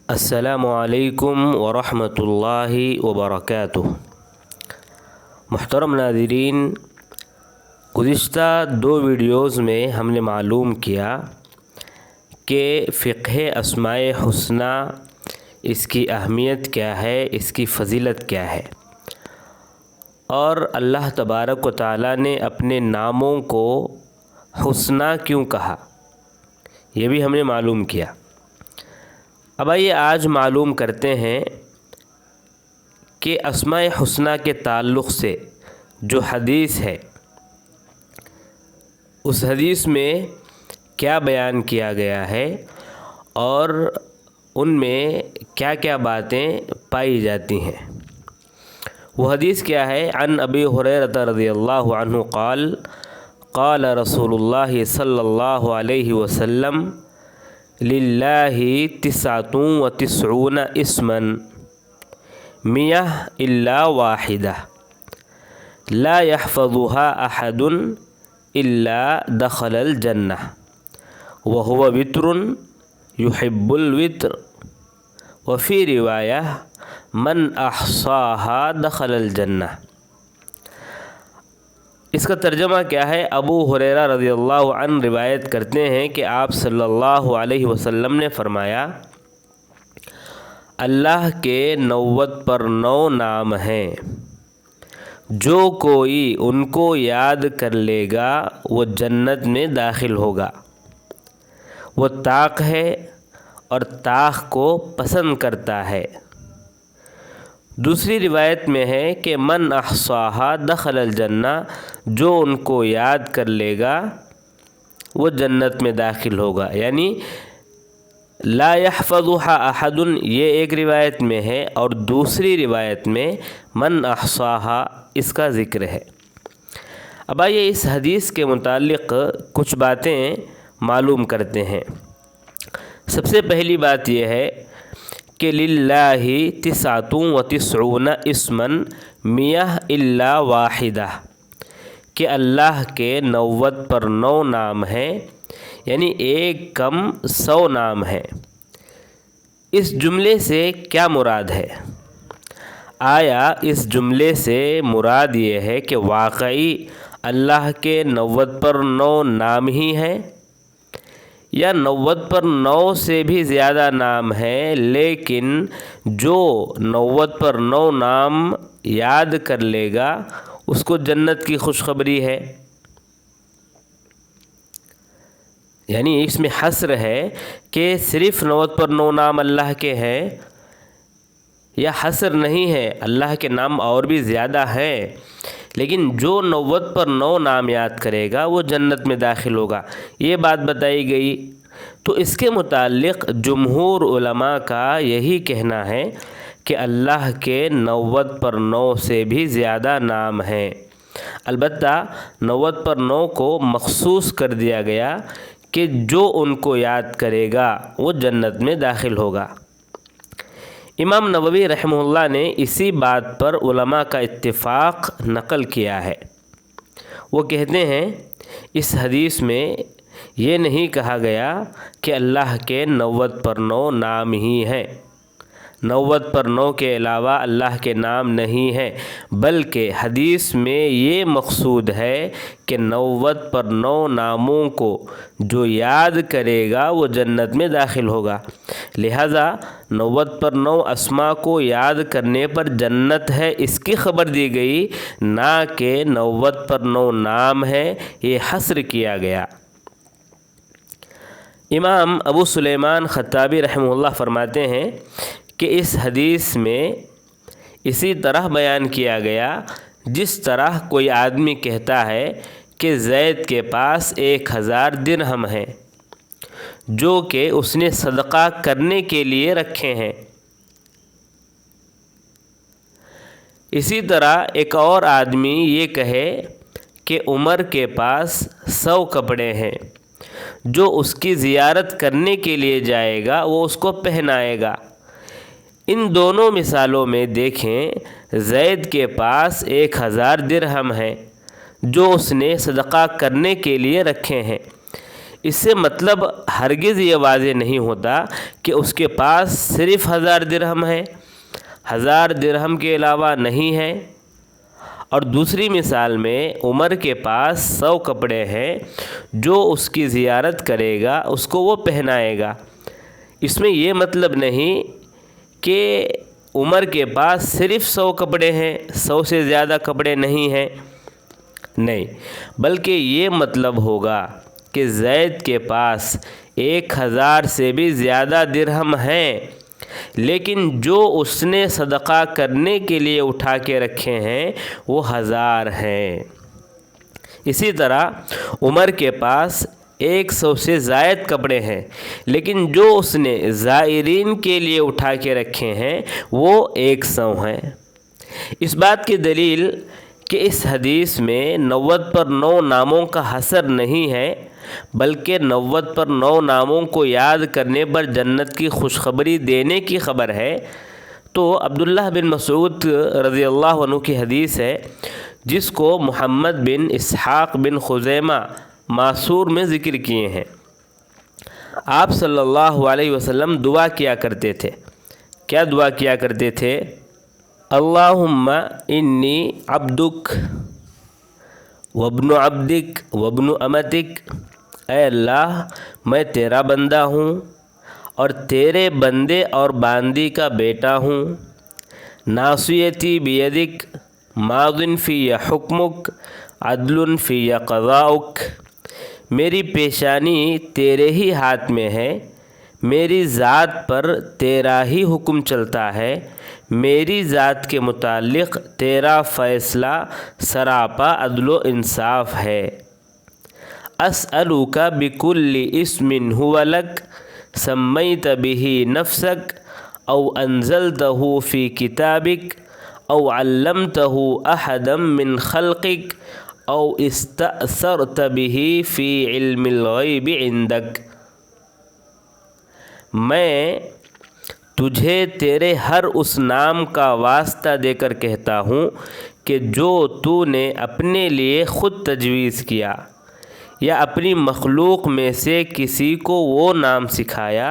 السلام علیکم ورحمۃ اللہ وبرکاتہ۔ محترم ناظرین، گزشتہ 2 ویڈیوز میں ہم نے معلوم کیا کہ فقہ اسماء حسنی، اس کی اہمیت کیا ہے، اس کی فضیلت کیا ہے، اور اللہ تبارک و تعالیٰ نے اپنے ناموں کو حسنی کیوں کہا، یہ بھی ہم نے معلوم کیا۔ اب آئیے آج معلوم کرتے ہیں کہ اسماء حسنی کے تعلق سے جو حدیث ہے، اس حدیث میں کیا بیان کیا گیا ہے اور ان میں کیا کیا باتیں پائی جاتی ہیں۔ وہ حدیث کیا ہے؟ عن ابی ہریرہ رضی اللہ عنہ قال قال رسول اللہ صلی اللہ علیہ وسلم للہ 99 اسما 100 الا واحدہ لا يحفظها احد الا دخل الجنہ وهو وتر يحب الوتر وفي روایہ من احصاها دخل الجنہ۔ اس کا ترجمہ کیا ہے؟ ابو ہریرہ رضی اللہ عنہ روایت کرتے ہیں کہ آپ صلی اللہ علیہ وسلم نے فرمایا، اللہ کے 99 نام ہیں، جو کوئی ان کو یاد کر لے گا وہ جنت میں داخل ہوگا۔ وہ طاق ہے اور طاق کو پسند کرتا ہے۔ دوسری روایت میں ہے کہ من احصاها دخل الجنہ، جو ان کو یاد کر لے گا وہ جنت میں داخل ہوگا، یعنی لا يحفظها احد، یہ ایک روایت میں ہے، اور دوسری روایت میں من احصاها اس کا ذکر ہے۔ اب آئیے اس حدیث کے متعلق کچھ باتیں معلوم کرتے ہیں۔ سب سے پہلی بات یہ ہے کہ للہ 99 اسما 100 الا واحدہ، کہ اللہ کے 99 نام ہیں، یعنی ایک کم 100 نام ہیں۔ اس جملے سے کیا مراد ہے؟ آیا اس جملے سے مراد یہ ہے کہ واقعی اللہ کے 99 نام ہی ہیں، یا 99 سے بھی زیادہ نام ہیں، لیکن جو 99 نام یاد کر لے گا اس کو جنت کی خوشخبری ہے؟ یعنی اس میں حصر ہے کہ صرف 99 نام اللہ کے ہیں، یا حصر نہیں ہے، اللہ کے نام اور بھی زیادہ ہیں، لیکن جو 99 نام یاد کرے گا وہ جنت میں داخل ہوگا، یہ بات بتائی گئی۔ تو اس کے متعلق جمہور علماء کا یہی کہنا ہے کہ اللہ کے 99 سے بھی زیادہ نام ہیں، البتہ 99 کو مخصوص کر دیا گیا کہ جو ان کو یاد کرے گا وہ جنت میں داخل ہوگا۔ امام نووی رحمہ اللہ نے اسی بات پر علماء کا اتفاق نقل کیا ہے۔ وہ کہتے ہیں اس حدیث میں یہ نہیں کہا گیا کہ اللہ کے 99 نام ہی ہیں، 99 کے علاوہ اللہ کے نام نہیں ہیں، بلکہ حدیث میں یہ مقصود ہے کہ 99 ناموں کو جو یاد کرے گا وہ جنت میں داخل ہوگا۔ لہذا 99 اسماء کو یاد کرنے پر جنت ہے اس کی خبر دی گئی، نہ کہ 99 نام ہے، یہ حصر کیا گیا۔ امام ابو سلیمان خطابی رحمہ اللہ فرماتے ہیں کہ اس حدیث میں اسی طرح بیان کیا گیا جس طرح کوئی آدمی کہتا ہے کہ زید کے پاس 1000 درہم ہیں جو کہ اس نے صدقہ کرنے کے لیے رکھے ہیں۔ اسی طرح ایک اور آدمی یہ کہے کہ عمر کے پاس 100 کپڑے ہیں جو اس کی زیارت کرنے کے لیے جائے گا وہ اس کو پہنائے گا۔ ان دونوں مثالوں میں دیکھیں، زید کے پاس 1000 درہم ہیں جو اس نے صدقہ کرنے کے لیے رکھے ہیں، اس سے مطلب ہرگز یہ واضح نہیں ہوتا کہ اس کے پاس صرف 1000 درہم ہے، 1000 درہم کے علاوہ نہیں ہے۔ اور دوسری مثال میں عمر کے پاس 100 کپڑے ہیں، جو اس کی زیارت کرے گا اس کو وہ پہنائے گا۔ اس میں یہ مطلب نہیں کہ عمر کے پاس صرف 100 کپڑے ہیں، 100 سے زیادہ کپڑے نہیں ہیں، نہیں، بلکہ یہ مطلب ہوگا کہ زید کے پاس 1000 سے بھی زیادہ درہم ہیں، لیکن جو اس نے صدقہ کرنے کے لیے اٹھا کے رکھے ہیں وہ 1000 ہیں۔ اسی طرح عمر کے پاس 100 سے زائد کپڑے ہیں، لیکن جو اس نے زائرین کے لیے اٹھا کے رکھے ہیں وہ 100 ہیں۔ اس بات کی دلیل کہ اس حدیث میں 90 پر 9 ناموں کا حصر نہیں ہے، بلکہ 90 پر 9 ناموں کو یاد کرنے پر جنت کی خوشخبری دینے کی خبر ہے، تو عبداللہ بن مسعود رضی اللہ عنہ کی حدیث ہے، جس کو محمد بن اسحاق بن خزیمہ ماسور میں ذکر کیے ہیں۔ آپ صلی اللہ علیہ وسلم دعا کیا کرتے تھے۔ کیا دعا کیا کرتے تھے؟ اللہم انی عبدک وابن عبدک وابن امتک، اے اللہ میں تیرا بندہ ہوں اور تیرے بندے اور باندی کا بیٹا ہوں، ناصیتی بیدک ماض فی حکمک عدل فی قضاؤک، میری پیشانی تیرے ہی ہاتھ میں ہے، میری ذات پر تیرا ہی حکم چلتا ہے، میری ذات کے متعلق تیرا فیصلہ سراپا عدل و انصاف ہے۔ اسألک بکل اسم هو لک سمیت به نفسک او انزلتہ فی کتابک او علمتہ احدا من خلقک او استأثرت به فی علم الغیب عندک۔ میں تجھے تیرے ہر اس نام کا واسطہ دے کر کہتا ہوں کہ جو تو نے اپنے لیے خود تجویز کیا، یا اپنی مخلوق میں سے کسی کو وہ نام سکھایا،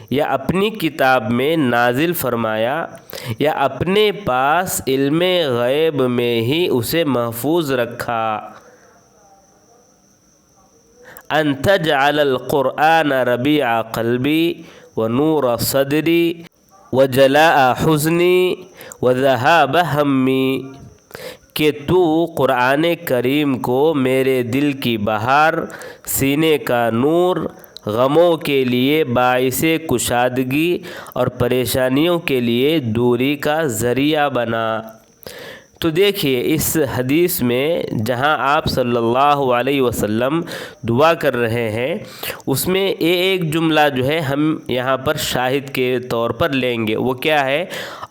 یا اپنی کتاب میں نازل فرمایا، یا اپنے پاس علم غیب میں ہی اسے محفوظ رکھا۔ ان تجعل القرآن ربیع قلبی ونور صدری وجلاء حزنی وذہاب ہمی، کہ تو قرآن کریم کو میرے دل کی بہار، سینے کا نور، غموں کے لیے باعث کشادگی اور پریشانیوں کے لیے دوری کا ذریعہ بنا۔ تو دیکھیے اس حدیث میں جہاں آپ صلی اللہ علیہ وسلم دعا کر رہے ہیں، اس میں ایک جملہ جو ہے ہم یہاں پر شاہد کے طور پر لیں گے، وہ کیا ہے؟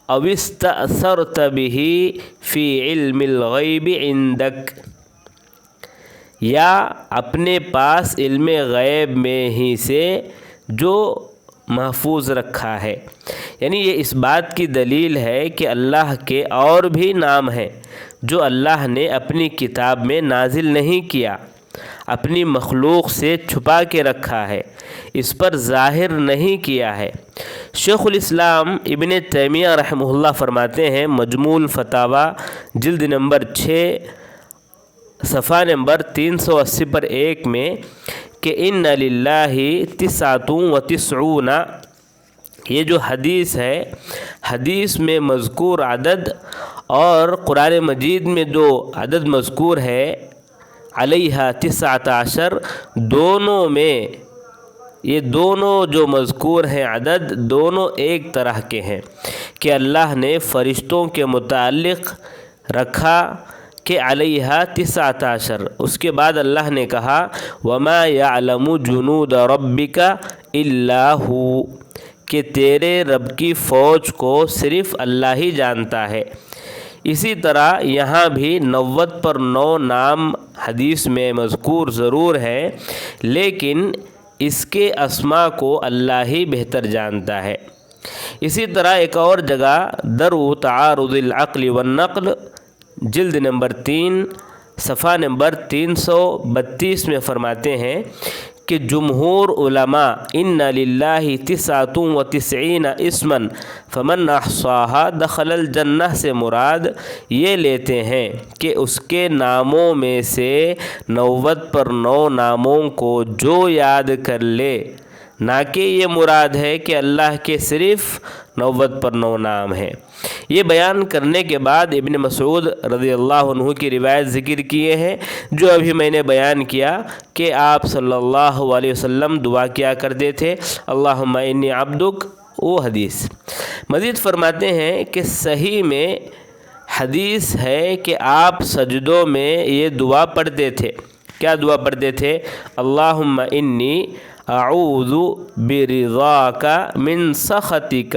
او استأثرت به فی علم الغیب عندک، یا اپنے پاس علم غیب میں ہی سے جو محفوظ رکھا ہے۔ یعنی یہ اس بات کی دلیل ہے کہ اللہ کے اور بھی نام ہیں جو اللہ نے اپنی کتاب میں نازل نہیں کیا، اپنی مخلوق سے چھپا کے رکھا ہے، اس پر ظاہر نہیں کیا ہے۔ شیخ الاسلام ابن تیمیہ رحمہ اللہ فرماتے ہیں مجموع الفتاوی جلد نمبر 6 صفحہ نمبر 380 پر 1 میں کہ ان للہ 99، یہ جو حدیث ہے، حدیث میں مذکور عدد اور قرآن مجید میں جو عدد مذکور ہے علیہ 19، دونوں میں یہ دونوں جو مذکور ہیں عدد، دونوں ایک طرح کے ہیں کہ اللہ نے فرشتوں کے متعلق رکھا کہ علیہ 19۔ اس کے بعد اللہ نے کہا وما یعلم جنود ربک الا ہو، کہ تیرے رب کی فوج کو صرف اللہ ہی جانتا ہے۔ اسی طرح یہاں بھی 90 پر 9 نام حدیث میں مذکور ضرور ہے، لیکن اس کے اسماء کو اللہ ہی بہتر جانتا ہے۔ اسی طرح ایک اور جگہ درء تعارض العقل والنقل جلد نمبر 3 صفحہ نمبر 332 میں فرماتے ہیں کہ جمہور علماء ان للہ تسعۃ و تسعین اسمن فمن احصاها دخل الجنہ سے مراد یہ لیتے ہیں کہ اس کے ناموں میں سے 90 پر 9 ناموں کو جو یاد کر لے، نہ کہ یہ مراد ہے کہ اللہ کے صرف 90 پر 9 نام ہیں۔ یہ بیان کرنے کے بعد ابن مسعود رضی اللہ عنہ کی روایت ذکر کیے ہیں جو ابھی میں نے بیان کیا کہ آپ صلی اللہ علیہ وسلم دعا کیا کرتے تھے اللہم انی عبدک، وہ حدیث۔ مزید فرماتے ہیں کہ صحیح میں حدیث ہے کہ آپ سجدوں میں یہ دعا پڑھتے تھے۔ کیا دعا پڑھتے تھے؟ اللہم انی اعوذ برضاک من سخطک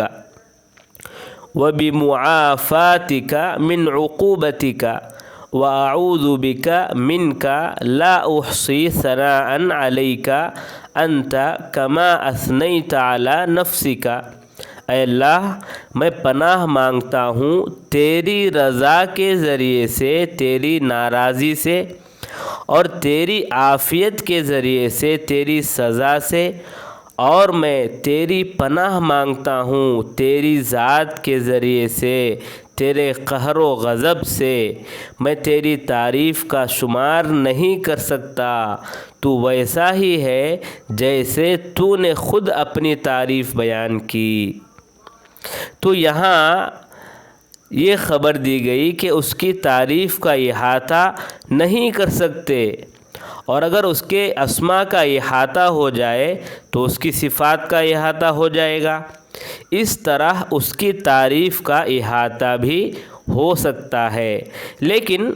وبمعافاتک من عقوبتک واعوذ بک منک لا احصی ثناء علیک انت کما اثنیت علی نفسک۔ اے اللہ، میں پناہ مانگتا ہوں تیری رضا کے ذریعے سے تیری ناراضی سے، اور تیری عافیت کے ذریعے سے تیری سزا سے، اور میں تیری پناہ مانگتا ہوں تیری ذات کے ذریعے سے تیرے قہر و غضب سے۔ میں تیری تعریف کا شمار نہیں کر سکتا، تو ویسا ہی ہے جیسے تو نے خود اپنی تعریف بیان کی۔ تو یہاں یہ خبر دی گئی کہ اس کی تعریف کا احاطہ نہیں کر سکتے، اور اگر اس کے اسماء کا احاطہ ہو جائے تو اس کی صفات کا احاطہ ہو جائے گا، اس طرح اس کی تعریف کا احاطہ بھی ہو سکتا ہے۔ لیکن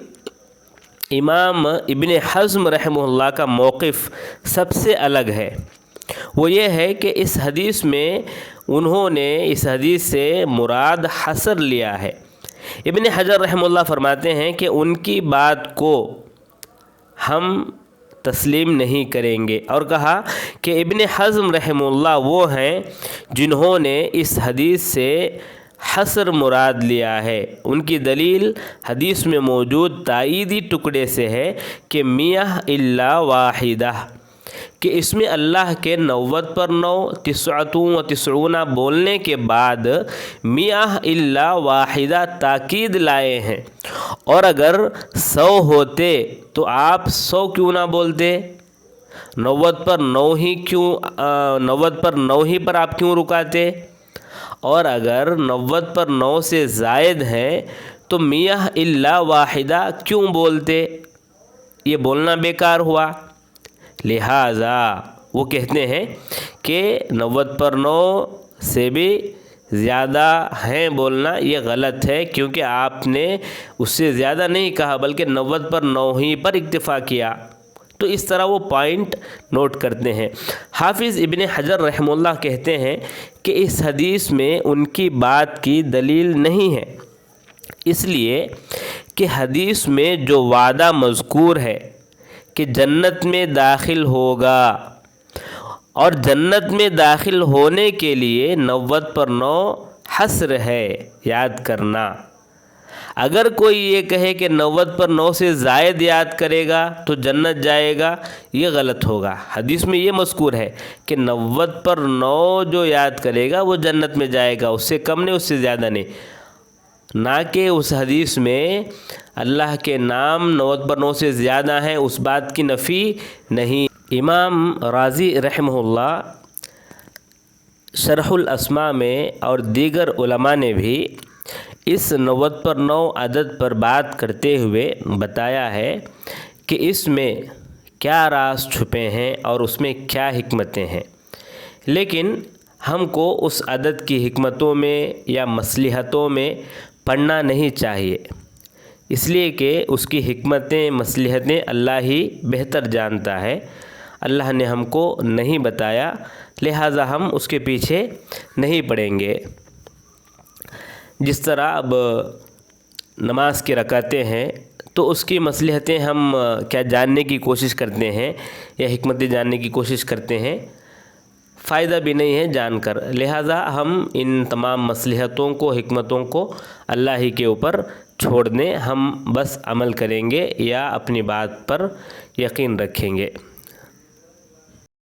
امام ابن حزم رحمہ اللہ کا موقف سب سے الگ ہے۔ وہ یہ ہے کہ اس حدیث میں انہوں نے اس حدیث سے مراد حصر لیا ہے۔ ابن حجر رحمہ اللہ فرماتے ہیں کہ ان کی بات کو ہم تسلیم نہیں کریں گے، اور کہا کہ ابن حزم رحمہ اللہ وہ ہیں جنہوں نے اس حدیث سے حصر مراد لیا ہے۔ ان کی دلیل حدیث میں موجود تائیدی ٹکڑے سے ہے کہ میاں الا واحدہ، کہ اس میں اللہ کے 90 پر 9 تسعۃ و تسعون بولنے کے بعد میاں الا واحدہ تاکید لائے ہیں، اور اگر 100 ہوتے تو آپ 100 کیوں نہ بولتے؟ 90 پر 9 ہی کیوں 90 پر 9 ہی پر آپ کیوں رکاتے؟ اور اگر 90 پر 9 سے زائد ہیں تو میاں الا واحدہ کیوں بولتے؟ یہ بولنا بیکار ہوا۔ لہٰذا وہ کہتے ہیں کہ 90 پر 9 سے بھی زیادہ ہیں بولنا یہ غلط ہے، کیونکہ آپ نے اس سے زیادہ نہیں کہا بلکہ 90 پر 9 ہی پر اکتفا کیا۔ تو اس طرح وہ پوائنٹ نوٹ کرتے ہیں۔ حافظ ابن حجر رحمہ اللہ کہتے ہیں کہ اس حدیث میں ان کی بات کی دلیل نہیں ہے، اس لیے کہ حدیث میں جو وعدہ مذکور ہے کہ جنت میں داخل ہوگا، اور جنت میں داخل ہونے کے لیے 90 پر 9 حصر ہے، یاد کرنا۔ اگر کوئی یہ کہے کہ 90 پر 9 سے زائد یاد کرے گا تو جنت جائے گا، یہ غلط ہوگا۔ حدیث میں یہ مذکور ہے کہ 90 پر 9 جو یاد کرے گا وہ جنت میں جائے گا، اس سے کم نہیں، اس سے زیادہ نہیں، نہ کہ اس حدیث میں اللہ کے نام 90 پر 9 سے زیادہ ہیں، اس بات کی نفی نہیں۔ امام رازی رحمہ اللہ شرح الاسماء میں اور دیگر علماء نے بھی اس 90 پر 9 عدد پر بات کرتے ہوئے بتایا ہے کہ اس میں کیا راز چھپے ہیں اور اس میں کیا حکمتیں ہیں، لیکن ہم کو اس عدد کی حکمتوں میں یا مصلحتوں میں پڑھنا نہیں چاہیے، اس لیے کہ اس کی حکمتیں مصلحتیں اللہ ہی بہتر جانتا ہے، اللہ نے ہم کو نہیں بتایا، لہٰذا ہم اس کے پیچھے نہیں پڑیں گے۔ جس طرح اب نماز کی رکعتیں ہیں تو اس کی مصلحتیں ہم کیا جاننے کی کوشش کرتے ہیں یا حکمتیں جاننے کی کوشش کرتے ہیں، فائدہ بھی نہیں ہے جان کر، لہٰذا ہم ان تمام مصلحتوں کو حکمتوں کو اللہ ہی کے اوپر چھوڑ دیں، ہم بس عمل کریں گے یا اپنی بات پر یقین رکھیں گے۔